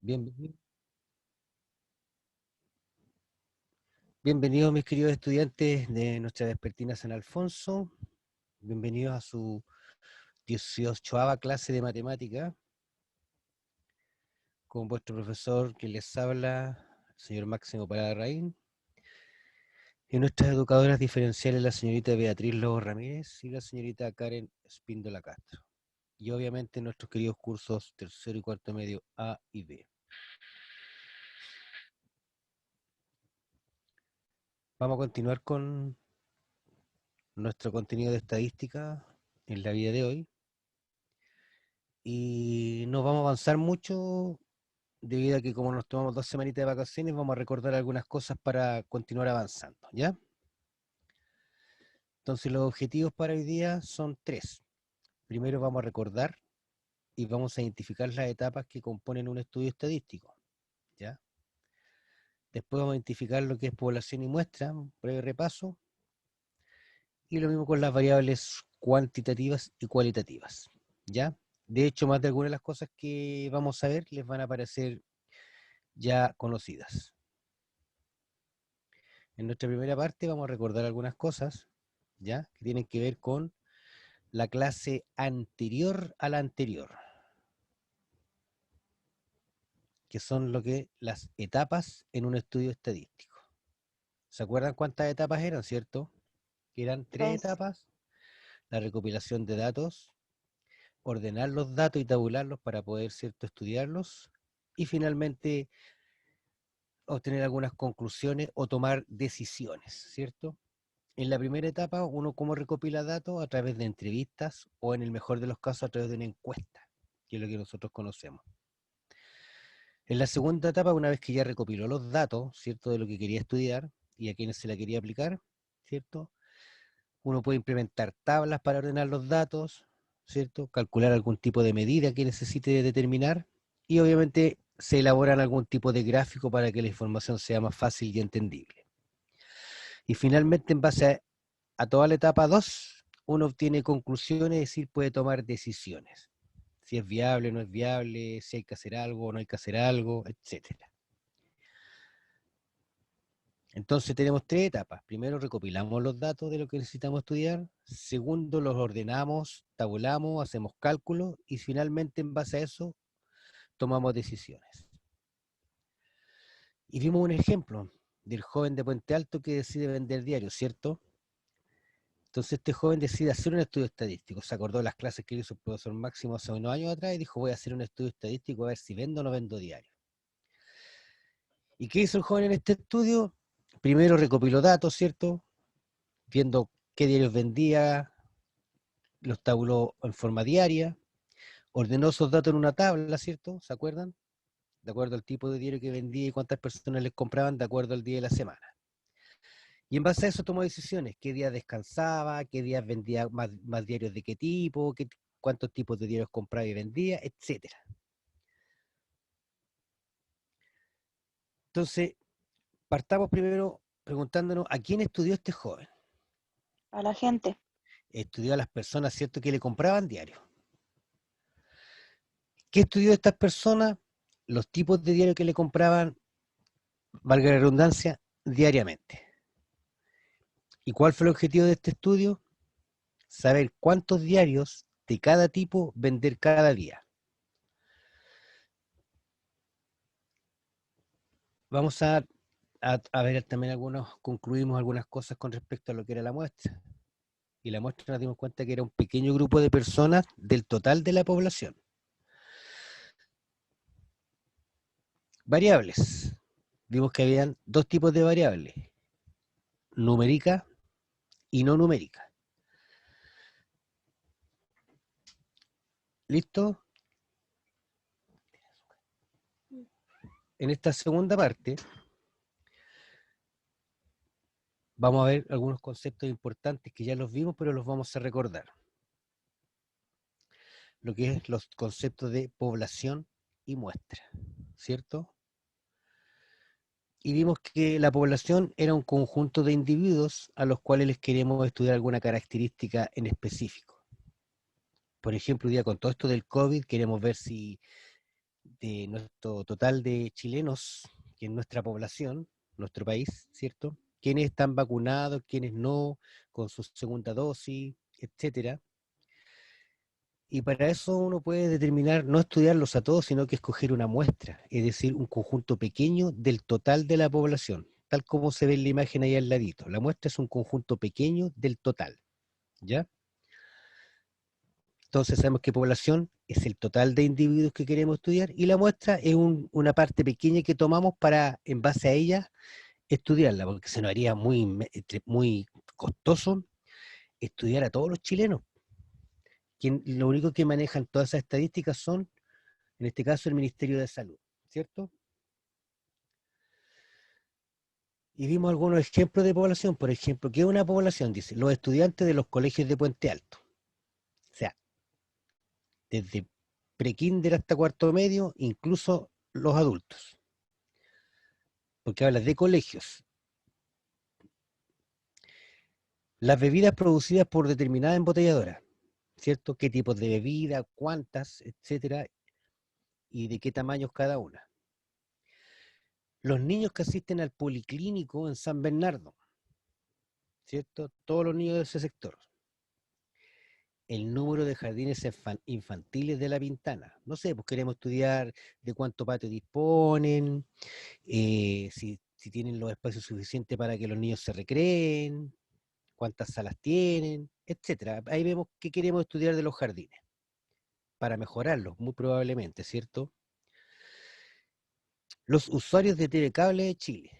Bienvenido- Bienvenidos mis queridos estudiantes de nuestra vespertina San Alfonso. Bienvenidos a su 18ª clase de matemática con vuestro profesor que les habla, el señor Máximo Palarraín, y nuestras educadoras diferenciales, la señorita Beatriz Lobo Ramírez y la señorita Karen Espíndola Castro. Y obviamente nuestros queridos cursos tercero y cuarto medio A y B. Vamos a continuar con nuestro contenido de estadística en la vida de hoy. Y no vamos a avanzar mucho debido a que como nos tomamos 2 semanitas de vacaciones, vamos a recordar algunas cosas para continuar avanzando, ¿ya? Entonces los objetivos para hoy día son 3. Primero vamos a recordar y vamos a identificar las etapas que componen un estudio estadístico, ¿ya? Después vamos a identificar lo que es población y muestra, un breve repaso, y lo mismo con las variables cuantitativas y cualitativas, ¿ya? De hecho, más de algunas de las cosas que vamos a ver les van a parecer ya conocidas. En nuestra primera parte vamos a recordar algunas cosas, ¿ya? Que tienen que ver con la clase anterior a la anterior, que son las etapas en un estudio estadístico. ¿Se acuerdan cuántas etapas eran, cierto? Que eran 3 Tres. etapas: la recopilación de datos, ordenar los datos y tabularlos para poder, cierto, estudiarlos, y finalmente obtener algunas conclusiones o tomar decisiones, ¿cierto? En la primera etapa, uno cómo recopila datos a través de entrevistas o en el mejor de los casos a través de una encuesta, que es lo que nosotros conocemos. En la segunda etapa, una vez que ya recopiló los datos, ¿cierto?, de lo que quería estudiar y a quienes se la quería aplicar, ¿cierto?, uno puede implementar tablas para ordenar los datos, ¿cierto?, calcular algún tipo de medida que necesite determinar y obviamente se elaboran algún tipo de gráfico para que la información sea más fácil y entendible. Y finalmente, en base a toda la etapa 2, uno obtiene conclusiones, es decir, puede tomar decisiones. Si es viable o no es viable, si hay que hacer algo o no hay que hacer algo, etcétera. Entonces tenemos 3 etapas. Primero, recopilamos los datos de lo que necesitamos estudiar. Segundo, los ordenamos, tabulamos, hacemos cálculos y finalmente, en base a eso, tomamos decisiones. Y vimos un ejemplo del joven de Puente Alto que decide vender diarios, ¿cierto? Entonces este joven decide hacer un estudio estadístico. Se acordó de las clases que hizo el profesor Máximo hace unos años atrás y dijo, voy a hacer un estudio estadístico a ver si vendo o no vendo diario. ¿Y qué hizo el joven en este estudio? Primero recopiló datos, ¿cierto? Viendo qué diarios vendía, los tabuló en forma diaria, ordenó esos datos en una tabla, ¿cierto? ¿Se acuerdan? De acuerdo al tipo de diario que vendía y cuántas personas les compraban de acuerdo al día de la semana. Y en base a eso tomó decisiones: qué días descansaba, qué días vendía más diarios de qué tipo, cuántos tipos de diarios compraba y vendía, etcétera. Entonces, partamos primero preguntándonos a quién estudió este joven. A la gente. Estudió a las personas, ¿cierto?, que le compraban diarios. ¿Qué estudió estas personas? Los tipos de diarios que le compraban, valga la redundancia, diariamente. ¿Y cuál fue el objetivo de este estudio? Saber cuántos diarios de cada tipo vender cada día. Vamos a ver también concluimos algunas cosas con respecto a lo que era la muestra. Y la muestra nos dimos cuenta que era un pequeño grupo de personas del total de la población. Variables. Vimos que habían 2 tipos de variables: numérica y no numérica. ¿Listo? En esta segunda parte vamos a ver algunos conceptos importantes que ya los vimos, pero los vamos a recordar. Lo que es los conceptos de población y muestra, ¿cierto? Y vimos que la población era un conjunto de individuos a los cuales les queremos estudiar alguna característica en específico. Por ejemplo, hoy día con todo esto del COVID queremos ver si de nuestro total de chilenos, que es nuestra población, nuestro país, ¿cierto? Quiénes están vacunados, quiénes no, con su segunda dosis, etcétera. Y para eso uno puede determinar, no estudiarlos a todos, sino que escoger una muestra, es decir, un conjunto pequeño del total de la población, tal como se ve en la imagen ahí al ladito. La muestra es un conjunto pequeño del total, ¿ya? Entonces sabemos que población es el total de individuos que queremos estudiar y la muestra es una parte pequeña que tomamos para, en base a ella, estudiarla, porque se nos haría muy costoso estudiar a todos los chilenos. Lo único que manejan todas esas estadísticas son, en este caso, el Ministerio de Salud, ¿cierto? Y vimos algunos ejemplos de población, por ejemplo, ¿qué es una población? Dice, los estudiantes de los colegios de Puente Alto. O sea, desde prekinder hasta cuarto medio, incluso los adultos. Porque hablas de colegios. Las bebidas producidas por determinada embotelladora, ¿cierto? ¿Qué tipos de bebida, cuántas, etcétera? Y de qué tamaños cada una. Los niños que asisten al policlínico en San Bernardo, ¿cierto? Todos los niños de ese sector. El número de jardines infantiles de La Pintana. No sé, pues queremos estudiar de cuánto patio disponen, si tienen los espacios suficientes para que los niños se recreen, cuántas salas tienen, etcétera. Ahí vemos qué queremos estudiar de los jardines, para mejorarlos, muy probablemente, ¿cierto? Los usuarios de Telecable de Chile.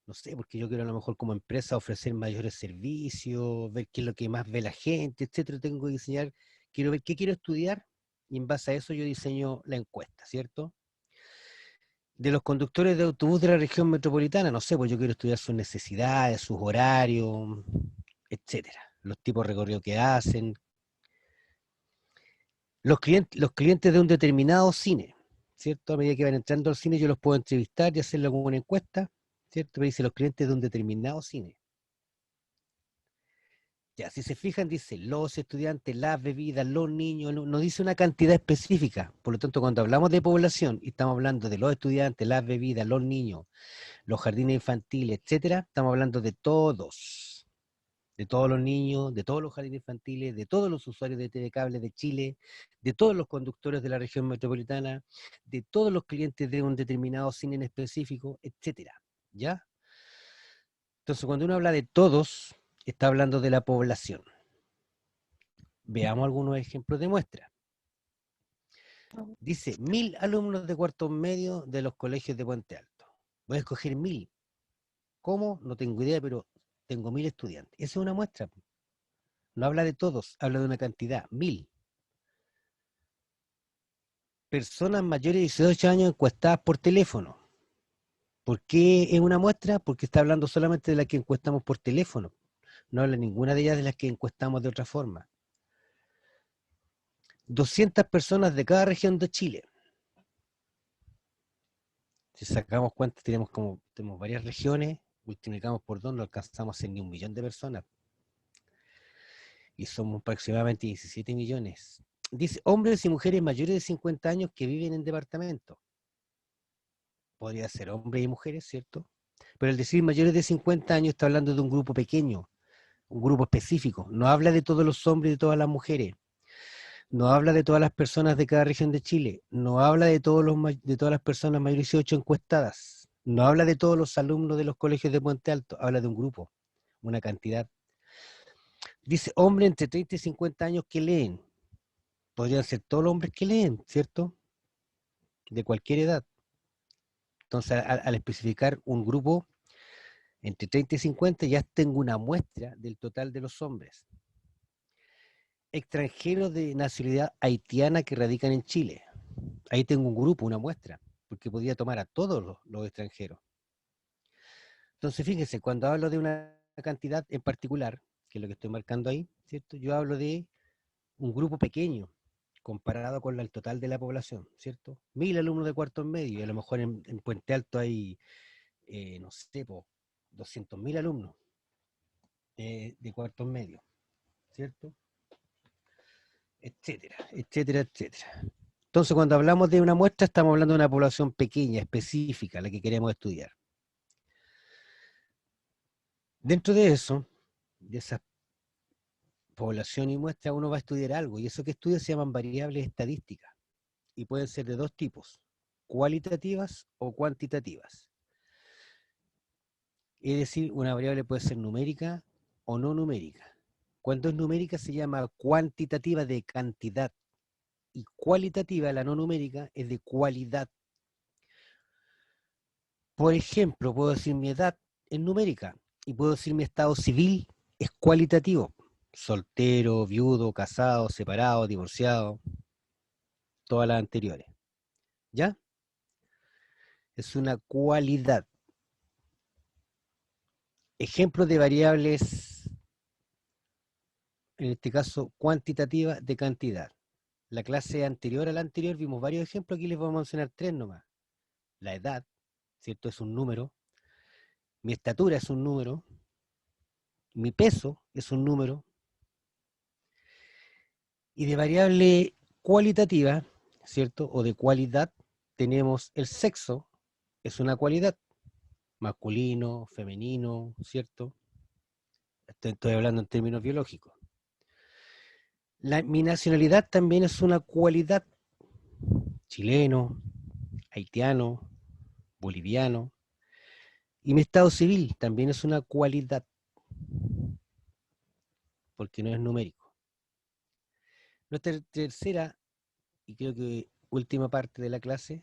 No sé, porque yo quiero a lo mejor como empresa ofrecer mayores servicios, ver qué es lo que más ve la gente, etcétera. Tengo que diseñar, quiero ver qué quiero estudiar y en base a eso yo diseño la encuesta, ¿cierto? De los conductores de autobús de la región metropolitana, no sé, pues yo quiero estudiar sus necesidades, sus horarios, etcétera. Los tipos de recorrido que hacen. Los clientes de un determinado cine, ¿cierto? A medida que van entrando al cine yo los puedo entrevistar y hacerle alguna encuesta, ¿cierto? Me dice los clientes de un determinado cine. Ya, si se fijan, dice los estudiantes, las bebidas, los niños, no dice una cantidad específica. Por lo tanto, cuando hablamos de población y estamos hablando de los estudiantes, las bebidas, los niños, los jardines infantiles, etcétera, estamos hablando de todos los niños, de todos los jardines infantiles, de todos los usuarios de TV Cable de Chile, de todos los conductores de la región metropolitana, de todos los clientes de un determinado cine en específico, etcétera. ¿Ya? Entonces, cuando uno habla de todos, está hablando de la población. Veamos algunos ejemplos de muestra. Dice 1000 alumnos de cuarto medio de los colegios de Puente Alto. Voy a escoger 1000. ¿Cómo? No tengo idea, pero tengo 1000 estudiantes. Esa es una muestra. No habla de todos, habla de una cantidad, 1000. Personas mayores de 18 años encuestadas por teléfono. ¿Por qué es una muestra? Porque está hablando solamente de las que encuestamos por teléfono. No habla ninguna de ellas de las que encuestamos de otra forma. 200 personas de cada región de Chile. Si sacamos cuentas, tenemos varias regiones, multiplicamos por dos, no alcanzamos a ser ni 1 millón de personas. Y somos aproximadamente 17 millones. Dice, hombres y mujeres mayores de 50 años que viven en departamentos. Podría ser hombres y mujeres, ¿cierto? Pero al decir mayores de 50 años está hablando de un grupo pequeño, un grupo específico. No habla de todos los hombres y de todas las mujeres. No habla de todas las personas de cada región de Chile. No habla de de todas las personas mayores de 18 encuestadas. No habla de todos los alumnos de los colegios de Puente Alto. Habla de un grupo, una cantidad. Dice hombre entre 30 y 50 años que leen. Podrían ser todos los hombres que leen, ¿cierto? De cualquier edad. Entonces, al especificar un grupo entre 30 y 50, ya tengo una muestra del total de los hombres. Extranjeros de nacionalidad haitiana que radican en Chile. Ahí tengo un grupo, una muestra, porque podría tomar a todos los extranjeros. Entonces, fíjense, cuando hablo de una cantidad en particular, que es lo que estoy marcando ahí, ¿cierto? Yo hablo de un grupo pequeño comparado con el total de la población, ¿cierto? 1000 alumnos de cuarto medio, y a lo mejor en Puente Alto hay, no sé, 200.000 alumnos de cuarto medio, ¿cierto? Etcétera, etcétera, etcétera. Entonces, cuando hablamos de una muestra, estamos hablando de una población pequeña, específica, la que queremos estudiar. Dentro de eso, de esa población y muestra, uno va a estudiar algo, y eso que estudia se llaman variables estadísticas, y pueden ser de dos tipos, cualitativas o cuantitativas. Es decir, una variable puede ser numérica o no numérica. Cuando es numérica se llama cuantitativa de cantidad, y cualitativa, la no numérica, es de cualidad. Por ejemplo, puedo decir mi edad es numérica, y puedo decir mi estado civil es cualitativo. Soltero, viudo, casado, separado, divorciado, todas las anteriores. ¿Ya? Es una cualidad. Ejemplos de variables, en este caso cuantitativa de cantidad. La clase anterior a la anterior vimos varios ejemplos, aquí les vamos a mencionar 3 nomás. La edad, ¿cierto? Es un número. Mi estatura es un número. Mi peso es un número. Y de variable cualitativa, ¿cierto? O de cualidad, tenemos el sexo, es una cualidad. Masculino, femenino, ¿cierto? Estoy hablando en términos biológicos. Mi nacionalidad también es una cualidad. Chileno, haitiano, boliviano. Y mi estado civil también es una cualidad, porque no es numérico. Nuestra tercera, y creo que última parte de la clase,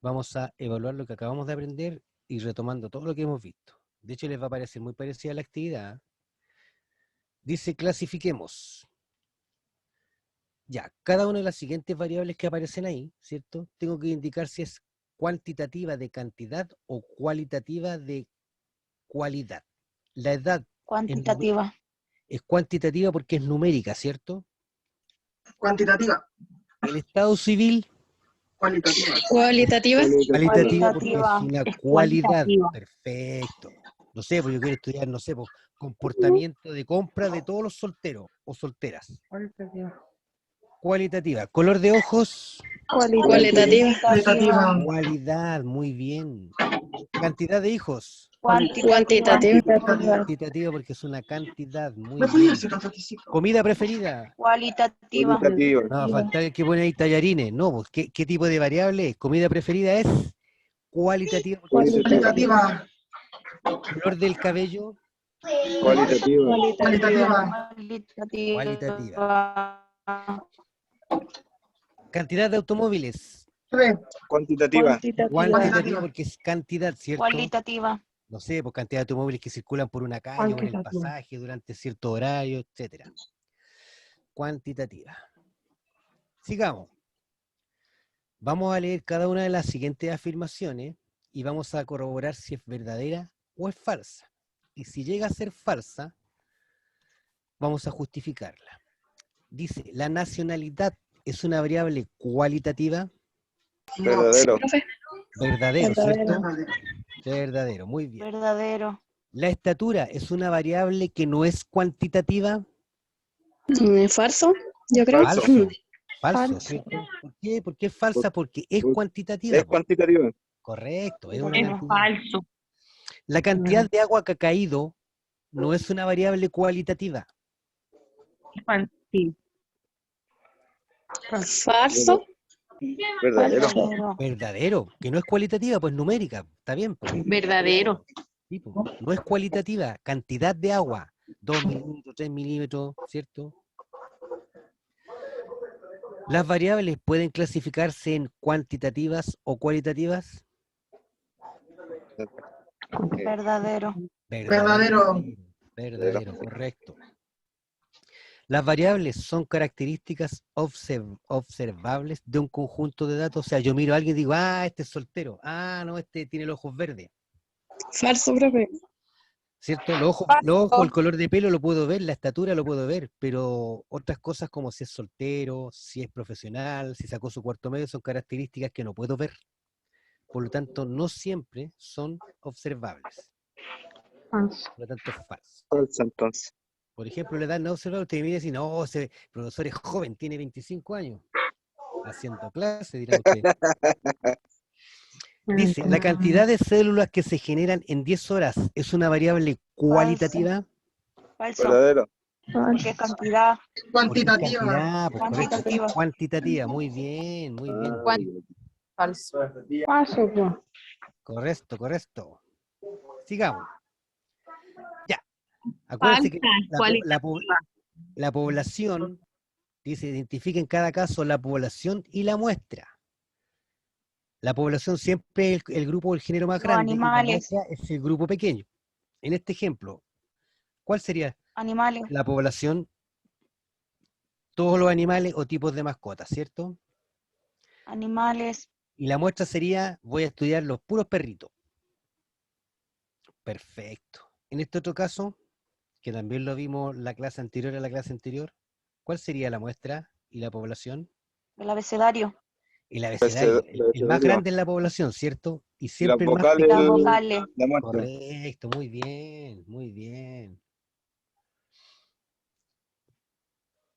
vamos a evaluar lo que acabamos de aprender y retomando todo lo que hemos visto. De hecho, les va a parecer muy parecida a la actividad. Dice, clasifiquemos. Ya, cada una de las siguientes variables que aparecen ahí, ¿cierto? Tengo que indicar si es cuantitativa de cantidad o cualitativa de cualidad. La edad Cuantitativa. es cuantitativa porque es numérica, ¿cierto? Cuantitativa. El estado civil, Cualitativa. Cualitativa. cualitativa porque es Cualitativa. una Es cualidad. cualitativa. Perfecto. No sé, pues yo quiero estudiar, no sé, pues, comportamiento de compra de todos los solteros o solteras. Cualitativa. Color de ojos, Cualitativa. Cualitativa. cualidad, muy bien. Cantidad de hijos, Cuantitativa. cuantitativa porque es una cantidad, muy ¿Me podía bien. decir tanto físico? Comida preferida. Cualitativa. No, va a faltar el que pone ahí tallarines. No, pues, ¿qué tipo de variable es? Comida preferida es cualitativa. Cualitativa. Color del cabello, Cualitativa. Cualitativa. cualitativa. Cantidad de automóviles, Cuantitativa. cuantitativa porque es cantidad, ¿cierto? Cualitativa. No sé, pues cantidad de automóviles que circulan por una calle o en el pasaje durante cierto horario, etcétera. Cuantitativa. Sigamos. Vamos a leer cada una de las siguientes afirmaciones y vamos a corroborar si es verdadera o es falsa. Y si llega a ser falsa, vamos a justificarla. Dice, ¿la nacionalidad es una variable cualitativa? Verdadero. Profe. Verdadero, ¿cierto? Verdadero. Verdadero, muy bien. Verdadero. ¿La estatura es una variable que no es cuantitativa? Falso, yo creo. Falso. Falso. Falso, Falso. ¿cierto? ¿Por qué? ¿Por qué es falsa? Porque es Por- cuantitativa. Es cuantitativa. Correcto, es una Es cantidad. Falso. La cantidad de agua que ha caído no es una variable cualitativa. Sí. Falso. Verdadero. Verdadero. Verdadero, que no es cualitativa, pues numérica. Está bien, pues. Verdadero. Sí, pues. No es cualitativa, cantidad de agua. 2 milímetros, 3 milímetros, ¿cierto? ¿Las variables pueden clasificarse en cuantitativas o cualitativas? Verdadero. Verdadero. Verdadero, correcto. Las variables son características observables de un conjunto de datos. O sea, yo miro a alguien y digo, ah, este es soltero. Ah, no, este tiene los ojos verdes. Falso, profe. ¿Cierto? Los ojos, el color de pelo lo puedo ver, la estatura lo puedo ver, pero otras cosas como si es soltero, si es profesional, si sacó su cuarto medio, son características que no puedo ver. Por lo tanto, no siempre son observables. Falso. Por lo tanto, es falso. Falso, entonces. Por ejemplo, la edad no observable, usted mira y dice, no, ese profesor es joven, tiene 25 años. haciendo clase, dirán ustedes. Dice, la cantidad de células que se generan en 10 horas es una variable cualitativa. Falso. Verdadero. Porque es cantidad. Porque es Cuantitativa. cantidad, pues, correcto. Cuantitativa. Cuantitativa, muy bien, muy bien. Falso. Falso, po. Correcto. Sigamos. Ya. Acuérdense que Falsa, cualitativa. la población, dice, identifica en cada caso la población y la muestra. La población siempre es el grupo o el género más Los grande y la animales. muestra es el grupo pequeño. En este ejemplo, ¿cuál sería Animales. la población? Todos los animales o tipos de mascotas, ¿cierto? Animales. Y la muestra sería, voy a estudiar los puros perritos. Perfecto. En este otro caso, que también lo vimos la clase anterior a la clase anterior, ¿cuál sería la muestra y la población? El abecedario. El abecedario, el más abecedario. grande es la población, ¿cierto? Y Las siempre el más vocales, Las pequeño. vocales. la muestra. Correcto, muy bien, muy bien.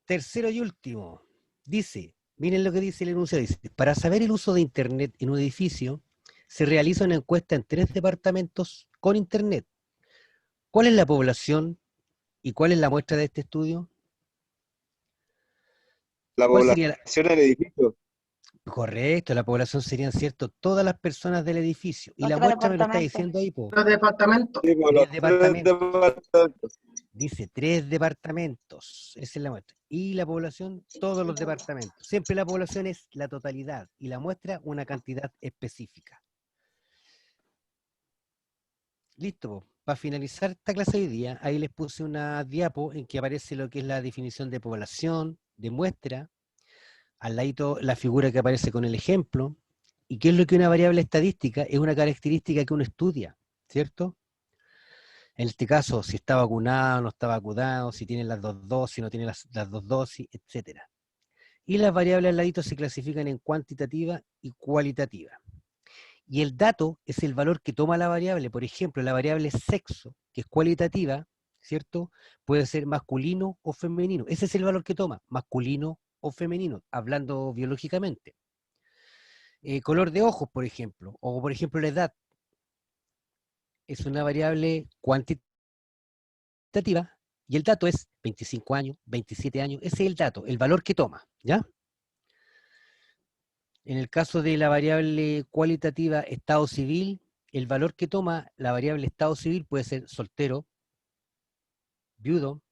Tercero y último, dice, miren lo que dice el enunciado, dice, para saber el uso de Internet en un edificio, se realiza una encuesta en 3 departamentos con Internet. ¿Cuál es la población y cuál es la muestra de este estudio? La ¿Cuál sería población del edificio. Correcto, la población serían, ¿cierto? Todas las personas del edificio. Y Los la 3 muestra me lo está departamentos. diciendo ahí, po. Los departamentos. Sí, por Tres los 3 departamentos. departamentos. Dice 3 departamentos. Esa es la muestra. Y la población, todos los departamentos. Siempre la población es la totalidad. Y la muestra, una cantidad específica. Listo. Para finalizar esta clase de hoy día, ahí les puse una diapo en que aparece lo que es la definición de población, de muestra, al ladito la figura que aparece con el ejemplo, y qué es lo que una variable estadística es una característica que uno estudia, ¿cierto? En este caso, si está vacunado, no está vacunado, si tiene las 2 dosis, si no tiene las 2 dosis, etc. Y las variables al ladito se clasifican en cuantitativa y cualitativa. Y el dato es el valor que toma la variable. Por ejemplo, la variable sexo, que es cualitativa, ¿cierto? Puede ser masculino o femenino. Ese es el valor que toma, masculino o femenino, hablando biológicamente. Color de ojos, por ejemplo, o por ejemplo la edad, es una variable cuantitativa y el dato es 25 años, 27 años, ese es el dato, el valor que toma, ¿ya? En el caso de la variable cualitativa estado civil, el valor que toma la variable estado civil puede ser soltero, viudo,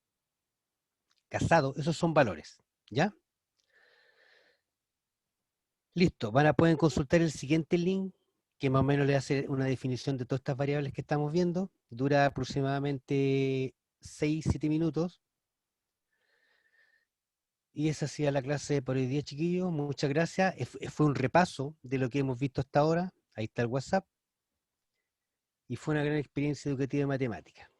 casado, esos son valores, ¿ya? Listo, pueden consultar el siguiente link, que más o menos le hace una definición de todas estas variables que estamos viendo. Dura aproximadamente 6-7 minutos. Y esa ha sido la clase por hoy día, chiquillos. Muchas gracias. Fue un repaso de lo que hemos visto hasta ahora. Ahí está el WhatsApp. Y fue una gran experiencia educativa de matemática.